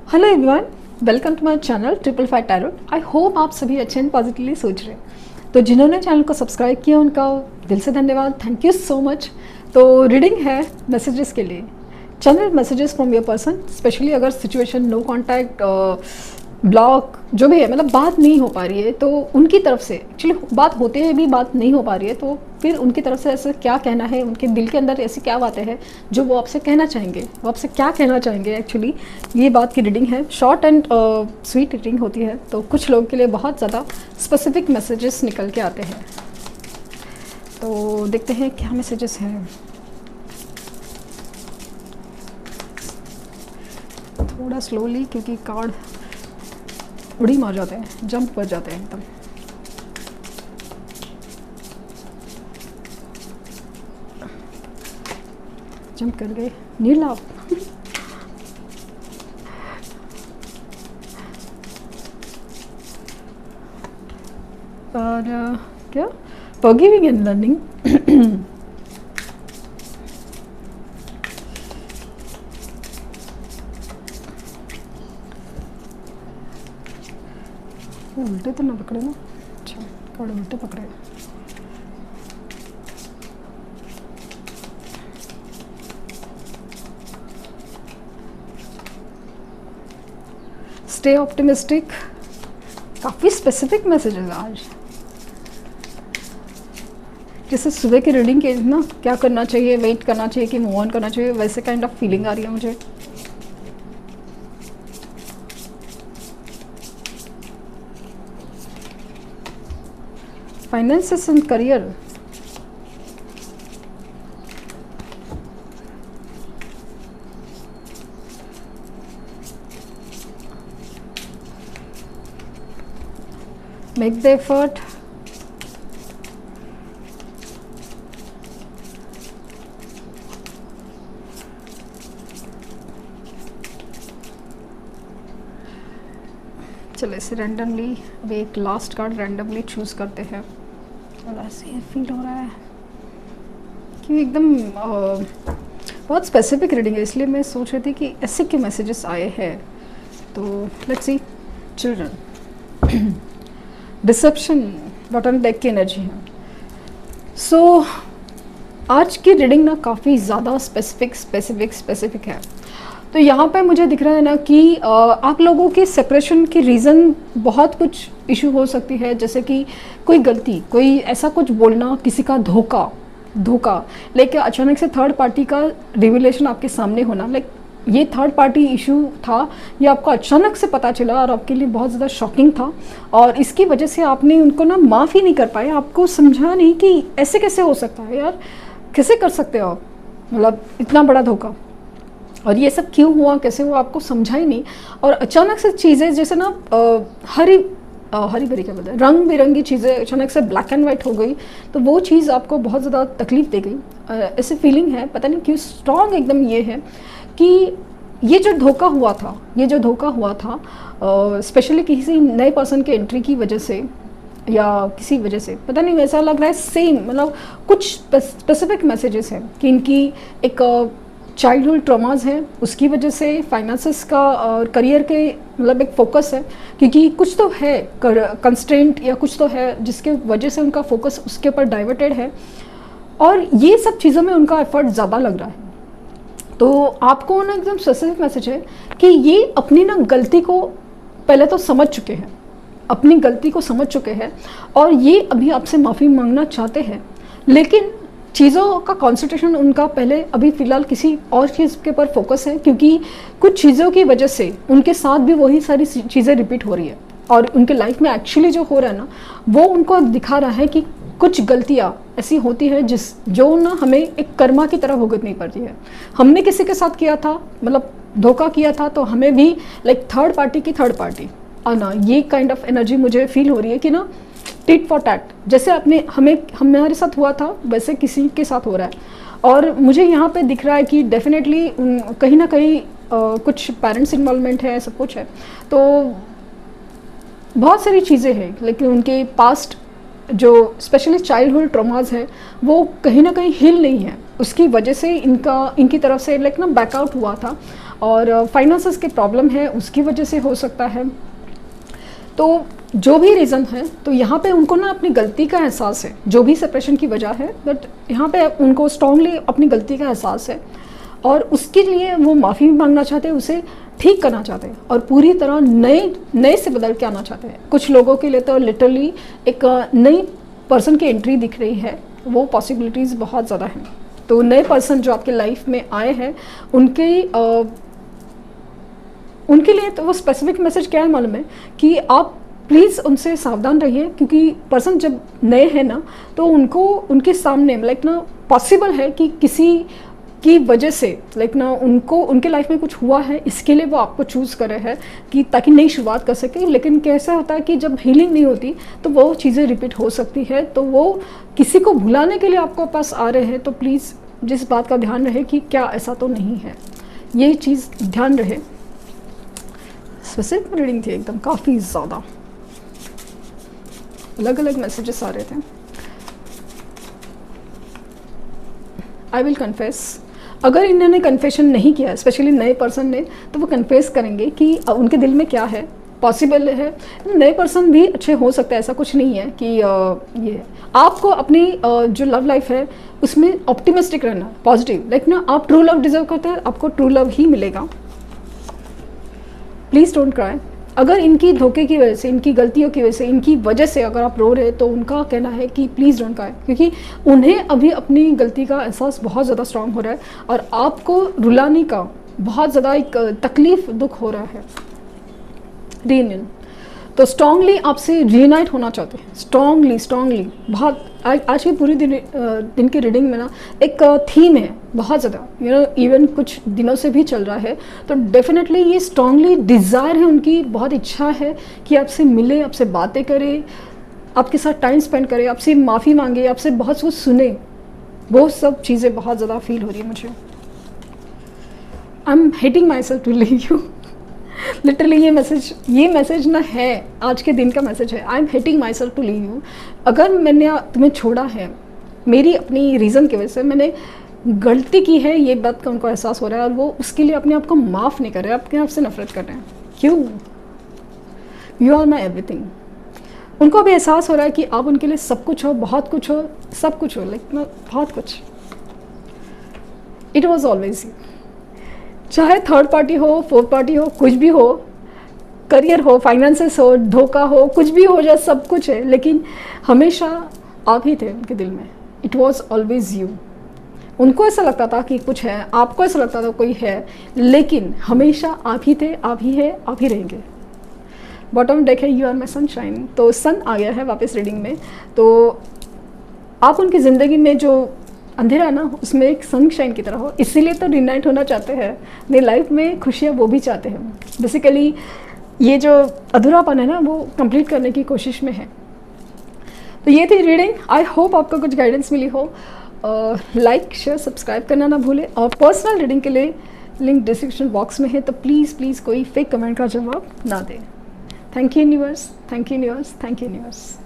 Hello everyone, welcome to my channel triple five tarot. I hope आप सभी अच्छे and positively सोच रहे हैं। तो जिन्होंने चैनल को सब्सक्राइब किया उनका दिल से धन्यवाद, थैंक यू सो मच। तो रीडिंग है मैसेजेस के लिए। Channel messages from your person, specially अगर सिचुएशन नो कॉन्टैक्ट, ब्लॉक जो भी है, मतलब बात नहीं हो पा रही है, तो उनकी तरफ से एक्चुअली बात होते हुए भी बात नहीं हो पा रही है, तो फिर उनकी तरफ से ऐसा क्या कहना है, उनके दिल के अंदर ऐसी क्या बातें हैं जो वो आपसे कहना चाहेंगे, वो आपसे क्या कहना चाहेंगे। एक्चुअली ये बात की रीडिंग है, शॉर्ट एंड स्वीट रीडिंग होती है, तो कुछ लोगों के लिए बहुत ज़्यादा स्पेसिफिक मैसेजेस निकल के आते हैं। तो देखते हैं क्या मैसेजेस हैं। थोड़ा स्लोली, क्योंकि कार्ड उड़ी मार जाते हैं, जंप कर जाते हैं एकदम। जंप कर गए नीला। और क्या फॉरगिविंग एंड लर्निंग। उल्टे तो ना पकड़े ना। अच्छा, कार्ड उल्टे पकड़े। Stay optimistic. काफ़ी स्पेसिफिक मैसेजेस आज। जैसे सुबह की रीडिंग के ना, क्या करना चाहिए, वेट करना चाहिए कि मूव ऑन करना चाहिए, वैसे काइंड ऑफ फीलिंग आ रही है मुझे। Finances and career. Make the effort. चलो इसे रैंडमली, अभी एक लास्ट कार्ड रैंडमली चूज करते हैं। और ऐसे फील हो रहा है कि एकदम बहुत स्पेसिफिक रीडिंग है, इसलिए मैं सोच रही थी कि ऐसे क्यों मैसेजेस आए हैं। तो let's see. Children, deception, button deck की एनर्जी है। सो आज की रीडिंग ना काफ़ी ज़्यादा स्पेसिफिक है। तो यहाँ पे मुझे दिख रहा है ना कि आप लोगों की सेपरेशन की रीज़न बहुत कुछ इशू हो सकती है, जैसे कि कोई गलती, कोई ऐसा कुछ बोलना, किसी का धोखा लेके अचानक से थर्ड पार्टी का रिविलेशन आपके सामने होना। लाइक ये थर्ड पार्टी इशू था, ये आपको अचानक से पता चला और आपके लिए बहुत ज़्यादा शॉकिंग था, और इसकी वजह से आपने उनको ना माफ़ ही नहीं कर पाए। आपको समझा नहीं कि ऐसे कैसे हो सकता है यार, कैसे कर सकते हो आप, मतलब इतना बड़ा धोखा, और ये सब क्यों हुआ, कैसे हुआ, आपको समझा ही नहीं। और अचानक से चीज़ें जैसे ना हरी भरी क्या बोलते हैं, रंग बिरंगी चीज़ें अचानक से ब्लैक एंड वाइट हो गई, तो वो चीज़ आपको बहुत ज़्यादा तकलीफ दे गई। ऐसी फीलिंग है, पता नहीं क्यों स्ट्रॉन्ग एकदम ये है कि ये जो धोखा हुआ था स्पेशली किसी नए पर्सन के एंट्री की वजह से या किसी वजह से, पता नहीं, वैसा लग रहा है सेम, मतलब कुछ स्पेसिफिक मैसेजेस हैं कि इनकी एक चाइल्डहुड ट्रॉमास है, उसकी वजह से फाइनेंसेस का और करियर के मतलब एक फोकस है, क्योंकि कुछ तो है कंस्ट्रेंट या कुछ तो है जिसके वजह से उनका फोकस उसके ऊपर डाइवर्टेड है, और ये सब चीज़ों में उनका एफर्ट ज़्यादा लग रहा है। तो आपको ना एकदम स्पेसिफिक मैसेज है कि ये अपनी ना गलती को पहले तो समझ चुके हैं, अपनी गलती को समझ चुके हैं, और ये अभी आपसे माफ़ी मांगना चाहते हैं, लेकिन चीज़ों का कंसंट्रेशन उनका पहले अभी फ़िलहाल किसी और चीज़ के ऊपर फोकस है, क्योंकि कुछ चीज़ों की वजह से उनके साथ भी वही सारी चीज़ें रिपीट हो रही है, और उनके लाइफ में एक्चुअली जो हो रहा है ना, वो उनको दिखा रहा है कि कुछ गलतियाँ ऐसी होती है जो ना हमें एक कर्मा की तरह भुगतनी पड़ती है। हमने किसी के साथ किया था, मतलब धोखा किया था, तो हमें भी लाइक थर्ड पार्टी आना, ये काइंड ऑफ एनर्जी मुझे फील हो रही है कि ना टिट फॉर टैट, जैसे हमारे साथ हुआ था वैसे किसी के साथ हो रहा है। और मुझे यहाँ पे दिख रहा है कि डेफिनेटली कहीं ना कहीं कुछ पेरेंट्स इन्वॉल्वमेंट है, सब कुछ है, तो बहुत सारी चीज़ें हैं, लेकिन उनके पास्ट जो स्पेशली चाइल्डहुड ट्रॉमास है वो कहीं ना कहीं हिल नहीं है, उसकी वजह से इनकी तरफ से लाइक ना बैकआउट हुआ था। और फाइनेंसेस के प्रॉब्लम है उसकी वजह से हो सकता है। तो जो भी रीज़न है, तो यहाँ पे उनको ना अपनी गलती का एहसास है, जो भी सेपरेशन की वजह है, बट यहाँ पे उनको स्ट्रांगली अपनी गलती का एहसास है और उसके लिए वो माफ़ी भी मांगना चाहते हैं, उसे ठीक करना चाहते हैं और पूरी तरह नए से बदल के आना चाहते हैं। कुछ लोगों के लिए तो लिटरली एक नई पर्सन की एंट्री दिख रही है, वो पॉसिबिलिटीज़ बहुत ज़्यादा हैं। तो नए पर्सन जो आपके लाइफ में आए हैं उनके लिए तो वो स्पेसिफिक मैसेज क्या है मालूम है कि आप प्लीज़ उनसे सावधान रहिए, क्योंकि पर्सन जब नए हैं ना तो उनको उनके सामने लाइक ना पॉसिबल है कि किसी की वजह से लाइक ना उनको उनके लाइफ में कुछ हुआ है, इसके लिए वो आपको चूज़ कर रहे हैं कि ताकि नई शुरुआत कर सके। लेकिन कैसा होता है कि जब हीलिंग नहीं होती तो वो चीज़ें रिपीट हो सकती है, तो वो किसी को भुलाने के लिए आपको पास आ रहे हैं। तो प्लीज़ जिस बात का ध्यान रहे कि क्या ऐसा तो नहीं है, ये चीज़ ध्यान रहे। स्पेसिफिक रीडिंग थी एकदम, काफ़ी ज़्यादा अलग अलग मैसेजेस आ रहे थे। आई विल कन्फेस, अगर इन्होंने कन्फेशन नहीं किया, स्पेशली नए पर्सन ने, तो वो कन्फेस करेंगे कि उनके दिल में क्या है। पॉसिबल है नए पर्सन भी अच्छे हो सकते हैं, ऐसा कुछ नहीं है कि ये आपको अपनी जो लव लाइफ है उसमें ऑप्टिमिस्टिक रहना, पॉजिटिव। लाइक ना आप ट्रू लव डिजर्व करते हैं, आपको ट्रू लव ही मिलेगा। Please don't cry. अगर इनकी धोखे की वजह से, इनकी गलतियों की वजह से, इनकी वजह से अगर आप रो रहे तो उनका कहना है कि प्लीज़ डोंट क्राई, क्योंकि उन्हें अभी अपनी गलती का एहसास बहुत ज़्यादा स्ट्रांग हो रहा है और आपको रुलाने का बहुत ज़्यादा एक तकलीफ दुख हो रहा है। रीयूनियन तो स्ट्रांगली आपसे रीयूनाइट होना चाहते हैं, स्ट्रांगली बहुत। आज की पूरी दिन की रीडिंग में ना एक थीम है बहुत ज़्यादा, इवन कुछ दिनों से भी चल रहा है। तो डेफिनेटली ये स्ट्रांगली डिज़ायर है उनकी, बहुत इच्छा है कि आपसे मिले, आपसे बातें करे, आपके साथ टाइम स्पेंड करे, आपसे माफ़ी मांगे, आपसे बहुत कुछ सुने। वो सब चीज़ें बहुत ज़्यादा फील हो रही है मुझे। I am hating myself to leave you. Literally ये मैसेज ना है, आज के दिन का मैसेज है। I am hating myself to leave you. अगर मैंने तुम्हें छोड़ा है मेरी अपनी रीज़न की वजह से, मैंने गलती की है, ये बात का उनको एहसास हो रहा है और वो उसके लिए अपने आप को माफ़ नहीं कर रहे, अपने आप से नफरत कर रहे हैं। क्यों? You are my everything. उनको अभी एहसास हो रहा है कि आप उनके लिए सब कुछ हो, बहुत कुछ हो, सब कुछ हो, लाइक ना बहुत कुछ। It was always you. चाहे थर्ड पार्टी हो, फोर्थ पार्टी हो, कुछ भी हो, करियर हो, फाइनेंसेस हो, धोखा हो, कुछ भी हो जाए, सब कुछ है, लेकिन हमेशा आप ही थे उनके दिल में। It was always you. उनको ऐसा लगता था कि कुछ है, आपको ऐसा लगता था कोई है, लेकिन हमेशा आप ही थे, आप ही है, आप ही रहेंगे। बॉटम डेक है यू आर माई सनशाइन। तो सन आ गया है वापस रीडिंग में। तो आप उनकी ज़िंदगी में जो अंधेरा है ना, उसमें एक सनशाइन की तरह हो, इसीलिए तो रियूनाइट होना चाहते हैं। अपनी लाइफ में खुशियाँ वो भी चाहते हैं। बेसिकली ये जो अधूरापन है ना, वो कंप्लीट करने की कोशिश में है। तो ये थी रीडिंग। आई होप आपको कुछ गाइडेंस मिली हो। लाइक शेयर सब्सक्राइब करना ना भूलें और पर्सनल रीडिंग के लिए लिंक डिस्क्रिप्शन बॉक्स में है, तो प्लीज़ कोई फेक कमेंट का जवाब ना दें। Thank you universe, thank you universe, thank you universe.